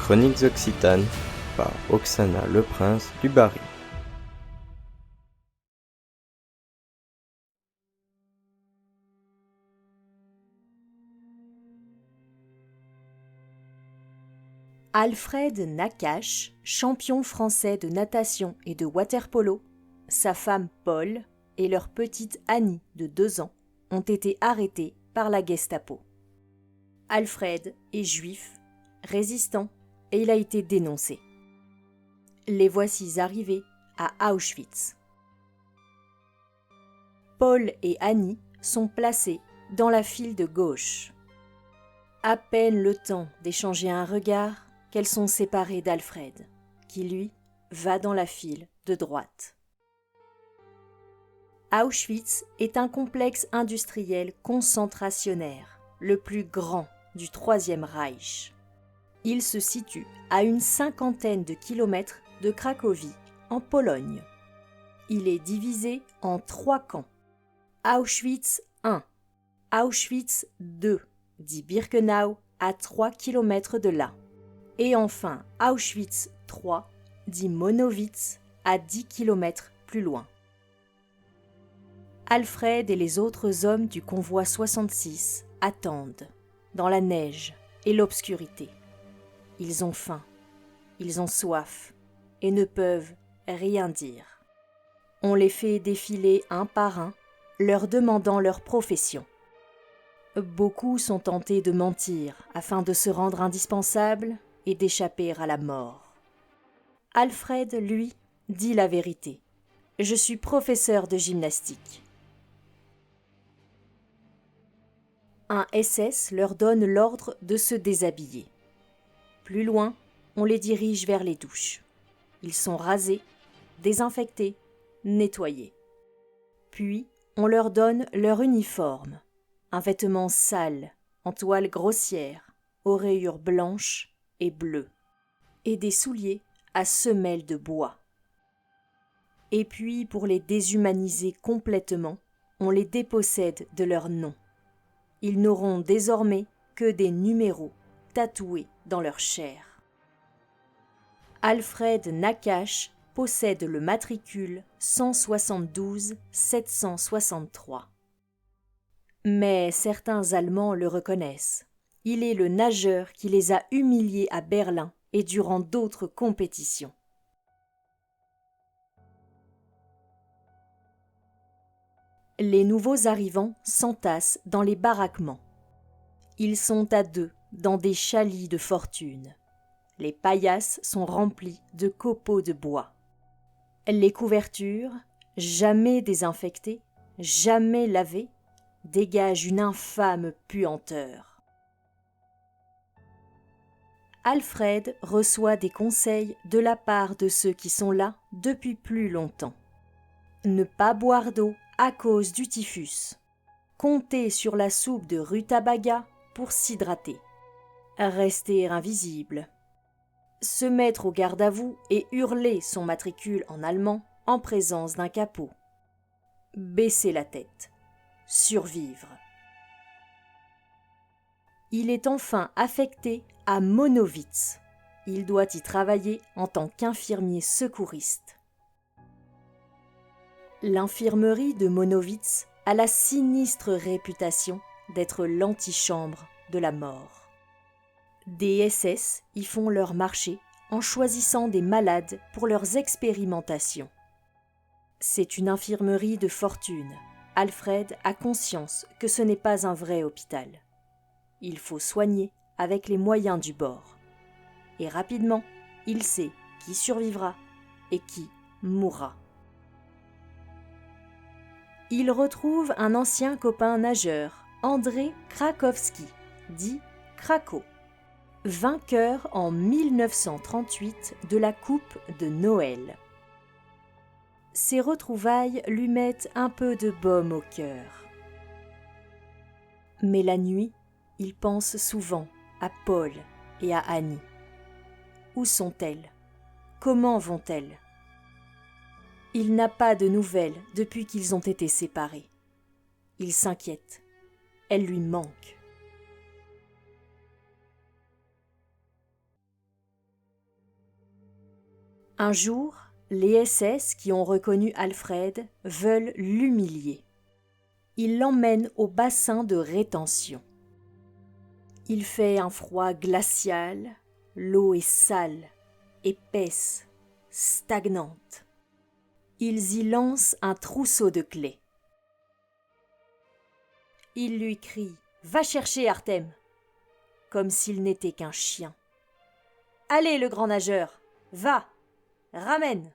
Chroniques Occitanes par Oksana Leprince du Barry. Alfred Nakache, champion français de natation et de water-polo, sa femme Paul et leur petite Annie de 2 ans ont été arrêtés par la Gestapo. Alfred est juif, résistant, et il a été dénoncé. Les voici arrivés à Auschwitz. Paul et Annie sont placés dans la file de gauche. À peine le temps d'échanger un regard qu'elles sont séparées d'Alfred, qui lui va dans la file de droite. Auschwitz est un complexe industriel concentrationnaire, le plus grand du Troisième Reich. Il se situe à une 50aine de kilomètres de Cracovie, en Pologne. Il est divisé en 3 camps. Auschwitz I, Auschwitz II, dit Birkenau, à 3 kilomètres de là. Et enfin Auschwitz III, dit Monowitz, à 10 kilomètres plus loin. Alfred et les autres hommes du convoi 66 attendent, dans la neige et l'obscurité. Ils ont faim, ils ont soif et ne peuvent rien dire. On les fait défiler un par un, leur demandant leur profession. Beaucoup sont tentés de mentir afin de se rendre indispensables et d'échapper à la mort. Alfred, lui, dit la vérité. « Je suis professeur de gymnastique. » Un SS leur donne l'ordre de se déshabiller. Plus loin, on les dirige vers les douches. Ils sont rasés, désinfectés, nettoyés. Puis, on leur donne leur uniforme, un vêtement sale, en toile grossière, aux rayures blanches et bleues, et des souliers à semelles de bois. Et puis, pour les déshumaniser complètement, on les dépossède de leur nom. Ils n'auront désormais que des numéros tatoués dans leur chair. Alfred Nakache possède le matricule 172 763. Mais certains Allemands le reconnaissent. Il est le nageur qui les a humiliés à Berlin et durant d'autres compétitions. Les nouveaux arrivants s'entassent dans les baraquements. Ils sont à 2 dans des chalits de fortune. Les paillasses sont remplies de copeaux de bois. Les couvertures, jamais désinfectées, jamais lavées, dégagent une infâme puanteur. Alfred reçoit des conseils de la part de ceux qui sont là depuis plus longtemps. Ne pas boire d'eau à cause du typhus. Compter sur la soupe de rutabaga pour s'hydrater. Rester invisible. Se mettre au garde à vous et hurler son matricule en allemand en présence d'un capot. Baisser la tête. Survivre. Il est enfin affecté à Monowitz. Il doit y travailler en tant qu'infirmier secouriste. L'infirmerie de Monowitz a la sinistre réputation d'être l'antichambre de la mort. Des SS y font leur marché en choisissant des malades pour leurs expérimentations. C'est une infirmerie de fortune. Alfred a conscience que ce n'est pas un vrai hôpital. Il faut soigner avec les moyens du bord. Et rapidement, il sait qui survivra et qui mourra. Il retrouve un ancien copain nageur, André Krakowski, dit Krako, vainqueur en 1938 de la Coupe de Noël. Ces retrouvailles lui mettent un peu de baume au cœur. Mais la nuit, il pense souvent à Paul et à Annie. Où sont-elles? Comment vont-elles? Il n'a pas de nouvelles depuis qu'ils ont été séparés. Il s'inquiète. Elle lui manque. Un jour, les SS qui ont reconnu Alfred veulent l'humilier. Ils l'emmènent au bassin de rétention. Il fait un froid glacial, l'eau est sale, épaisse, stagnante. Ils y lancent un trousseau de clés. Ils lui crient « Va chercher Artem !» comme s'il n'était qu'un chien. « Allez, le grand nageur, va, ramène !»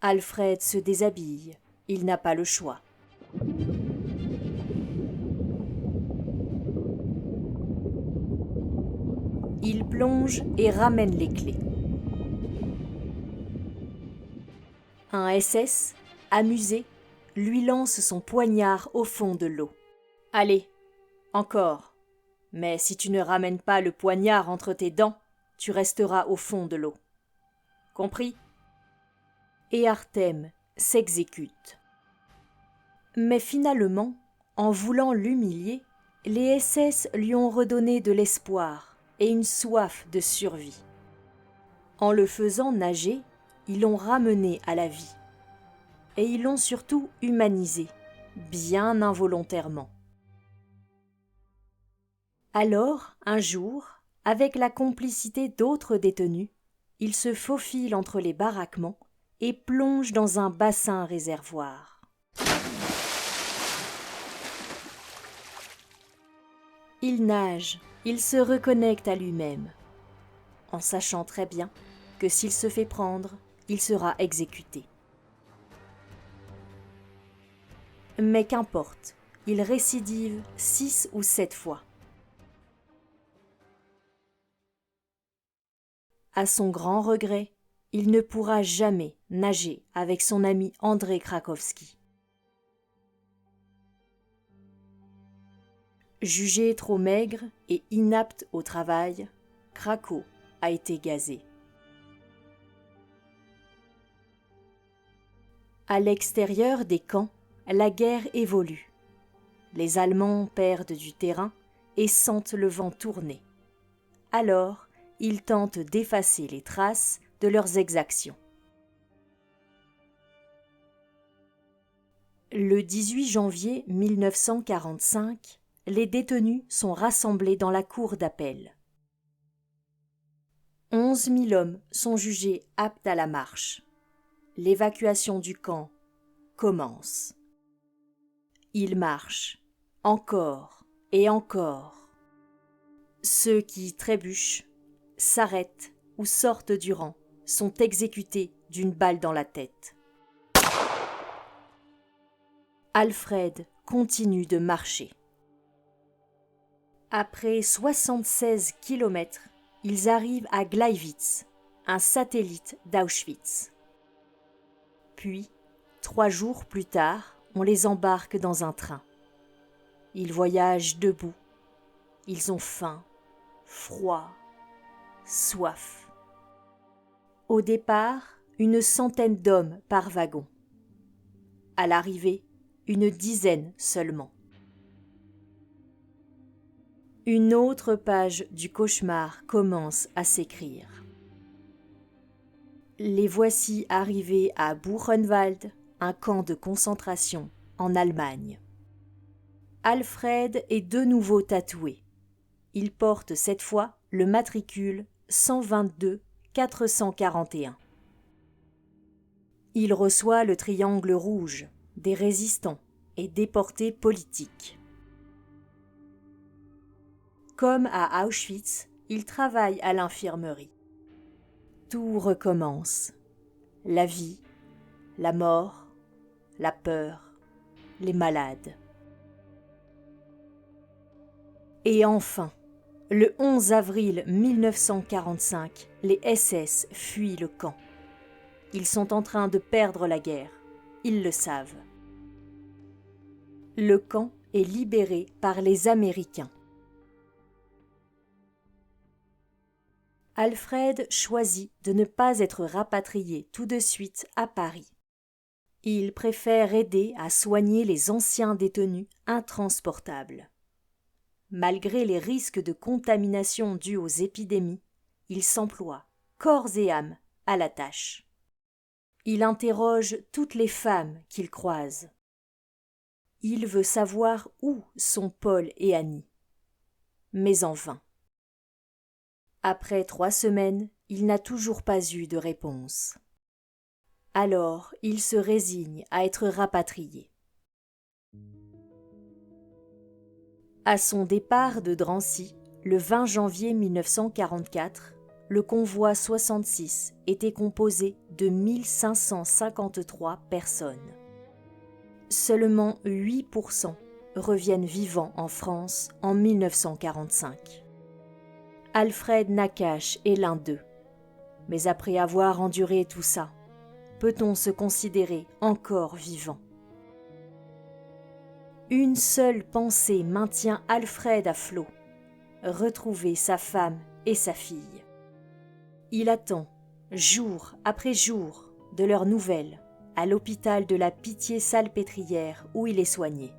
Alfred se déshabille, il n'a pas le choix. Il plonge et ramène les clés. Un SS, amusé, lui lance son poignard au fond de l'eau. « Allez, encore, mais si tu ne ramènes pas le poignard entre tes dents, tu resteras au fond de l'eau. Compris ?» Et Artem s'exécute. Mais finalement, en voulant l'humilier, les SS lui ont redonné de l'espoir et une soif de survie. En le faisant nager, ils l'ont ramené à la vie. Et ils l'ont surtout humanisé, bien involontairement. Alors, un jour, avec la complicité d'autres détenus, il se faufile entre les baraquements et plonge dans un bassin réservoir. Il nage, il se reconnecte à lui-même, en sachant très bien que s'il se fait prendre, il sera exécuté. Mais qu'importe, il récidive 6 ou 7 fois. À son grand regret, il ne pourra jamais nager avec son ami André Krakowski. Jugé trop maigre et inapte au travail, Krakow a été gazé. À l'extérieur des camps, la guerre évolue. Les Allemands perdent du terrain et sentent le vent tourner. Alors, ils tentent d'effacer les traces de leurs exactions. Le 18 janvier 1945, les détenus sont rassemblés dans la cour d'appel. 11 000 hommes sont jugés aptes à la marche. L'évacuation du camp commence. Ils marchent, encore et encore. Ceux qui trébuchent, s'arrêtent ou sortent du rang sont exécutés d'une balle dans la tête. Alfred continue de marcher. Après 76 kilomètres, ils arrivent à Gleiwitz, un satellite d'Auschwitz. Puis, 3 jours plus tard, on les embarque dans un train. Ils voyagent debout. Ils ont faim, froid, soif. Au départ, une centaine d'hommes par wagon. À l'arrivée, une dizaine seulement. Une autre page du cauchemar commence à s'écrire. Les voici arrivés à Buchenwald, un camp de concentration en Allemagne. Alfred est de nouveau tatoué. Il porte cette fois le matricule 122 441. Il reçoit le triangle rouge des résistants et déportés politiques. Comme à Auschwitz, il travaille à l'infirmerie. Tout recommence. La vie, la mort, la peur, les malades. Et enfin, le 11 avril 1945, les SS fuient le camp. Ils sont en train de perdre la guerre. Ils le savent. Le camp est libéré par les Américains. Alfred choisit de ne pas être rapatrié tout de suite à Paris. Il préfère aider à soigner les anciens détenus intransportables. Malgré les risques de contamination dus aux épidémies, il s'emploie, corps et âme, à la tâche. Il interroge toutes les femmes qu'il croise. Il veut savoir où sont Paul et Annie. Mais en vain. Après 3 semaines, il n'a toujours pas eu de réponse. Alors, il se résigne à être rapatrié. À son départ de Drancy, le 20 janvier 1944, le convoi 66 était composé de 1553 personnes. Seulement 8% reviennent vivants en France en 1945. Alfred Nakache est l'un d'eux. Mais après avoir enduré tout ça, peut-on se considérer encore vivant ? Une seule pensée maintient Alfred à flot, retrouver sa femme et sa fille. Il attend, jour après jour, de leurs nouvelles, à l'hôpital de la Pitié-Salpêtrière où il est soigné.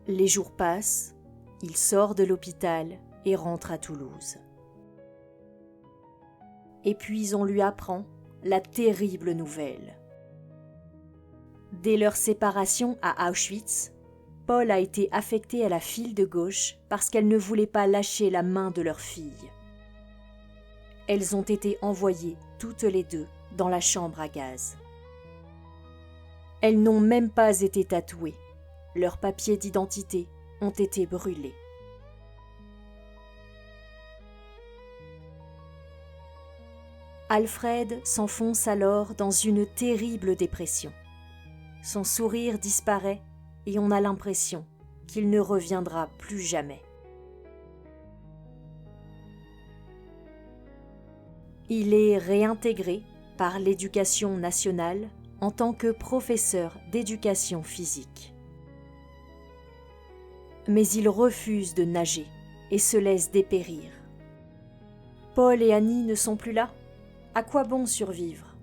Les jours passent, il sort de l'hôpital et rentre à Toulouse. Et puis on lui apprend la terrible nouvelle. Dès leur séparation à Auschwitz, Paul a été affecté à la file de gauche parce qu'elle ne voulait pas lâcher la main de leur fille. Elles ont été envoyées toutes les deux dans la chambre à gaz. Elles n'ont même pas été tatouées. Leurs papiers d'identité ont été brûlés. Alfred s'enfonce alors dans une terrible dépression. Son sourire disparaît et on a l'impression qu'il ne reviendra plus jamais. Il est réintégré par l'Éducation nationale en tant que professeur d'éducation physique. Mais il refuse de nager et se laisse dépérir. Paul et Annie ne sont plus là. À quoi bon survivre ?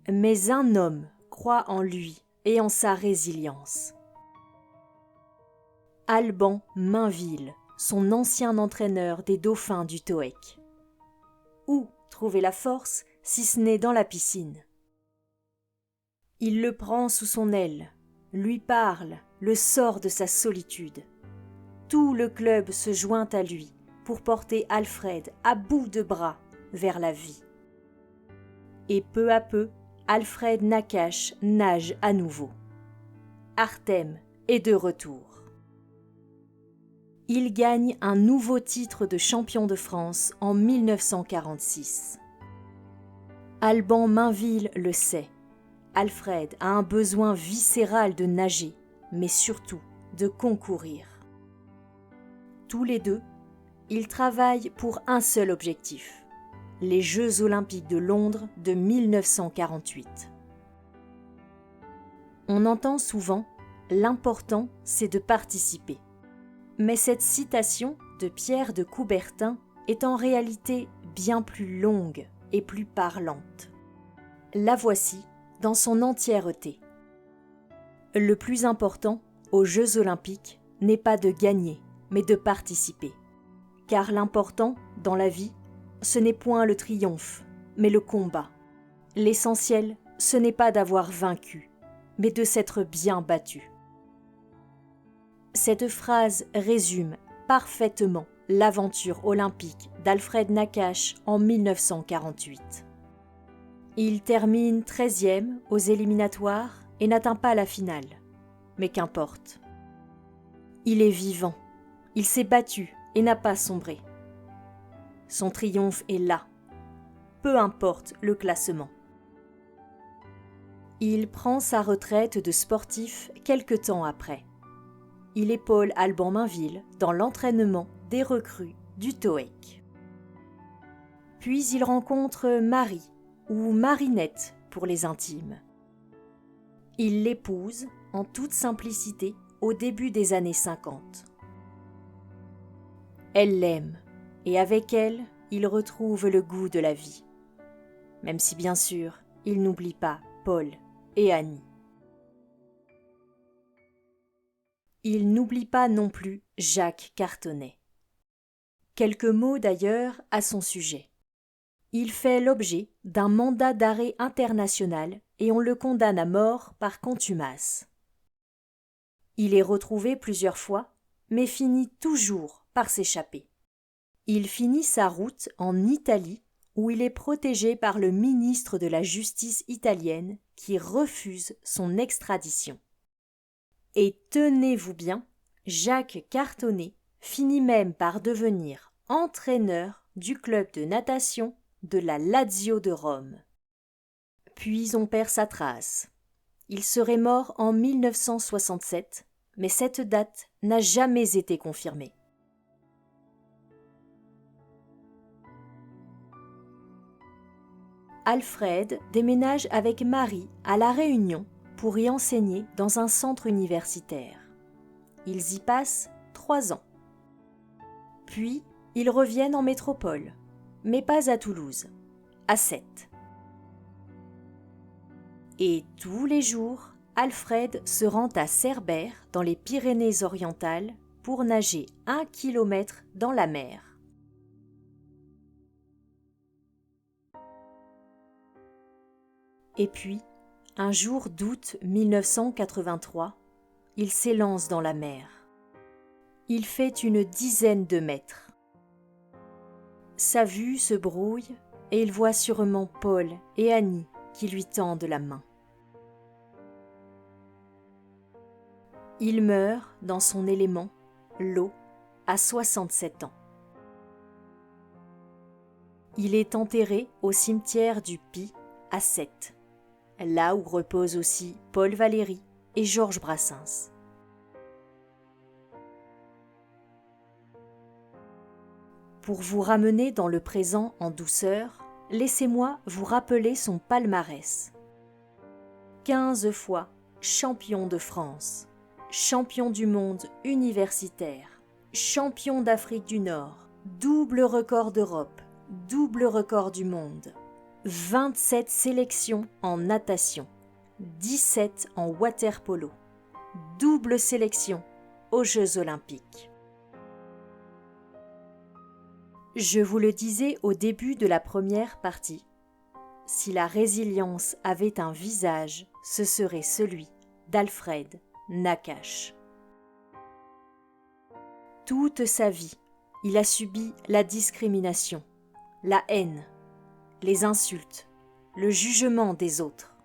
Mais un homme croit en lui et en sa résilience. Alban Mainville, son ancien entraîneur des dauphins du TOEC. Où trouver la force si ce n'est dans la piscine ? Il le prend sous son aile, lui parle, le sort de sa solitude. Tout le club se joint à lui pour porter Alfred à bout de bras vers la vie. Et peu à peu, Alfred Nakache nage à nouveau. Artem est de retour. Il gagne un nouveau titre de champion de France en 1946. Alban Mainville le sait. Alfred a un besoin viscéral de nager, mais surtout de concourir. Tous les deux, ils travaillent pour un seul objectif, les Jeux olympiques de Londres de 1948. On entend souvent « l'important, c'est de participer ». Mais cette citation de Pierre de Coubertin est en réalité bien plus longue et plus parlante. La voici dans son entièreté. Le plus important aux Jeux olympiques n'est pas de gagner, mais de participer. Car l'important dans la vie, ce n'est point le triomphe, mais le combat. L'essentiel, ce n'est pas d'avoir vaincu, mais de s'être bien battu. Cette phrase résume parfaitement l'aventure olympique d'Alfred Nakache en 1948. Il termine 13e aux éliminatoires et n'atteint pas la finale. Mais qu'importe. Il est vivant, il s'est battu et n'a pas sombré. Son triomphe est là, peu importe le classement. Il prend sa retraite de sportif quelque temps après. Il épaule Alban Mainville dans l'entraînement des recrues du TOEC. Puis il rencontre Marie, ou Marinette pour les intimes. Il l'épouse en toute simplicité au début des années 50. Elle l'aime, et avec elle, il retrouve le goût de la vie. Même si bien sûr, il n'oublie pas Paul et Annie. Il n'oublie pas non plus Jacques Cartonnet. Quelques mots d'ailleurs à son sujet. Il fait l'objet d'un mandat d'arrêt international et on le condamne à mort par contumace. Il est retrouvé plusieurs fois, mais finit toujours par s'échapper. Il finit sa route en Italie, où il est protégé par le ministre de la Justice italienne qui refuse son extradition. Et tenez-vous bien, Jacques Cartonnet finit même par devenir entraîneur du club de natation de la Lazio de Rome. Puis on perd sa trace. Il serait mort en 1967, mais cette date n'a jamais été confirmée. Alfred déménage avec Marie à La Réunion pour y enseigner dans un centre universitaire. Ils y passent 3 ans. Puis, ils reviennent en métropole, mais pas à Toulouse, à Sète. Et tous les jours, Alfred se rend à Cerbère, dans les Pyrénées-Orientales, pour nager 1 kilomètre dans la mer. Et puis, un jour d'août 1983, il s'élance dans la mer. Il fait une dizaine de mètres. Sa vue se brouille et il voit sûrement Paul et Annie qui lui tendent la main. Il meurt dans son élément, l'eau, à 67 ans. Il est enterré au cimetière du Pi à Sète, là où reposent aussi Paul Valéry et Georges Brassens. Pour vous ramener dans le présent en douceur, laissez-moi vous rappeler son palmarès. 15 fois champion de France, champion du monde universitaire, champion d'Afrique du Nord, double record d'Europe, double record du monde, 27 sélections en natation, 17 en water-polo, double sélection aux Jeux Olympiques. Je vous le disais au début de la première partie, si la résilience avait un visage, ce serait celui d'Alfred Nakache. Toute sa vie, il a subi la discrimination, la haine, les insultes, le jugement des autres.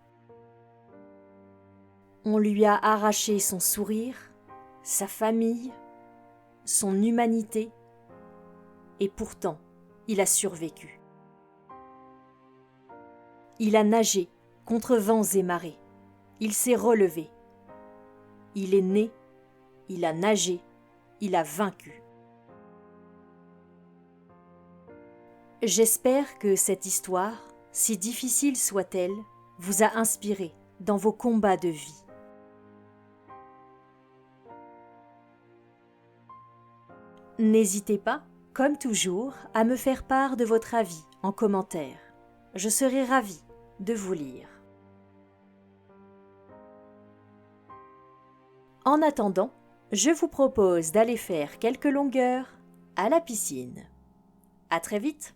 On lui a arraché son sourire, sa famille, son humanité, et pourtant, il a survécu. Il a nagé contre vents et marées. Il s'est relevé. Il est né, il a nagé, il a vaincu. J'espère que cette histoire, si difficile soit-elle, vous a inspiré dans vos combats de vie. N'hésitez pas, comme toujours, à me faire part de votre avis en commentaire. Je serai ravie de vous lire. En attendant, je vous propose d'aller faire quelques longueurs à la piscine. À très vite!